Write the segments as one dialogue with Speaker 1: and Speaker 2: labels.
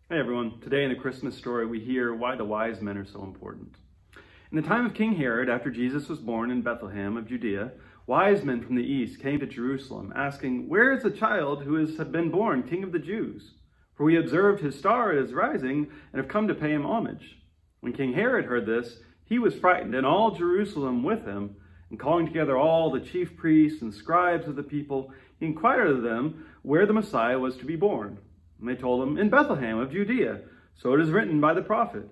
Speaker 1: Hey everyone, today in the Christmas story we hear why the wise men are so important. In the time of King Herod, after Jesus was born in Bethlehem of Judea, wise men from the east came to Jerusalem asking, "Where is the child who has been born King of the Jews? For we observed his star at his rising and have come to pay him homage." When King Herod heard this, he was frightened, and all Jerusalem with him, and calling together all the chief priests and scribes of the people, he inquired of them where the Messiah was to be born. And they told him, "In Bethlehem of Judea, so it is written by the prophet."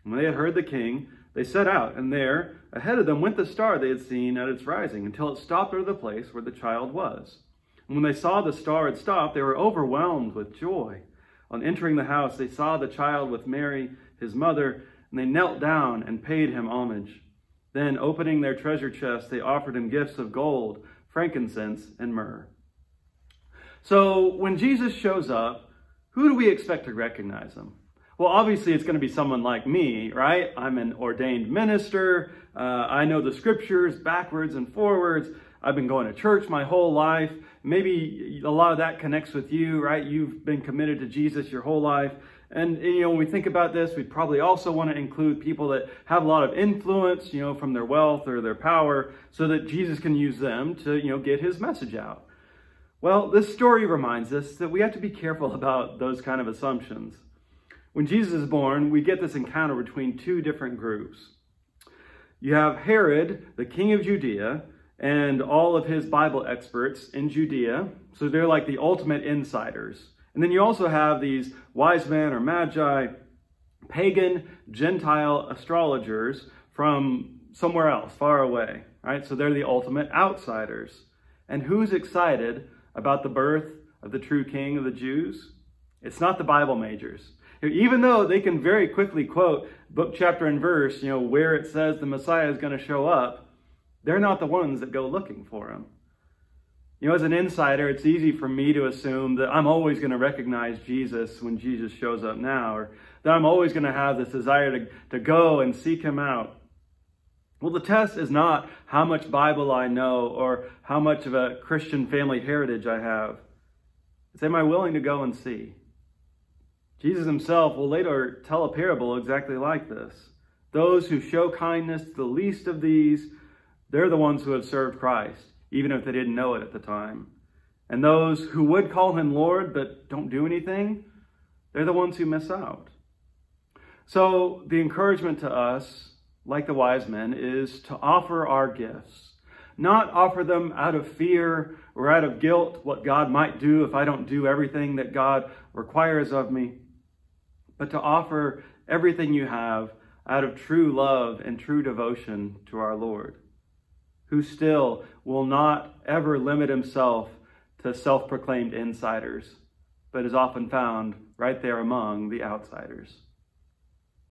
Speaker 1: And when they had heard the king, they set out, and there, ahead of them, went the star they had seen at its rising, until it stopped over the place where the child was. And when they saw the star had stopped, they were overwhelmed with joy. On entering the house, they saw the child with Mary, his mother, and they knelt down and paid him homage. Then, opening their treasure chest, they offered him gifts of gold, frankincense, and myrrh. So, when Jesus shows up, who do we expect to recognize him? Well, obviously it's going to be someone like me, right? I'm an ordained minister. I know the scriptures backwards and forwards. I've been going to church my whole life. Maybe a lot of that connects with you, right? You've been committed to Jesus your whole life. And when we think about this, we'd probably also want to include people that have a lot of influence, from their wealth or their power, so that Jesus can use them to, get his message out. Well, this story reminds us that we have to be careful about those kind of assumptions. When Jesus is born, we get this encounter between two different groups. You have Herod, the king of Judea, and all of his Bible experts in Judea. So they're like the ultimate insiders. And then you also have these wise men or magi, pagan, Gentile astrologers from somewhere else, far away, right? So they're the ultimate outsiders. And who's excited about the birth of the true king of the Jews? It's not the Bible majors. Even though they can very quickly quote book, chapter, and verse, where it says the Messiah is going to show up, they're not the ones that go looking for him. As an insider, it's easy for me to assume that I'm always going to recognize Jesus when Jesus shows up now, or that I'm always going to have this desire to go and seek him out. Well, the test is not how much Bible I know or how much of a Christian family heritage I have. It's, am I willing to go and see? Jesus himself will later tell a parable exactly like this. Those who show kindness to the least of these, they're the ones who have served Christ, even if they didn't know it at the time. And those who would call him Lord but don't do anything, they're the ones who miss out. So the encouragement to us, like the wise men, is to offer our gifts. Not offer them out of fear or out of guilt, what God might do if I don't do everything that God requires of me, but to offer everything you have out of true love and true devotion to our Lord, who still will not ever limit himself to self-proclaimed insiders, but is often found right there among the outsiders.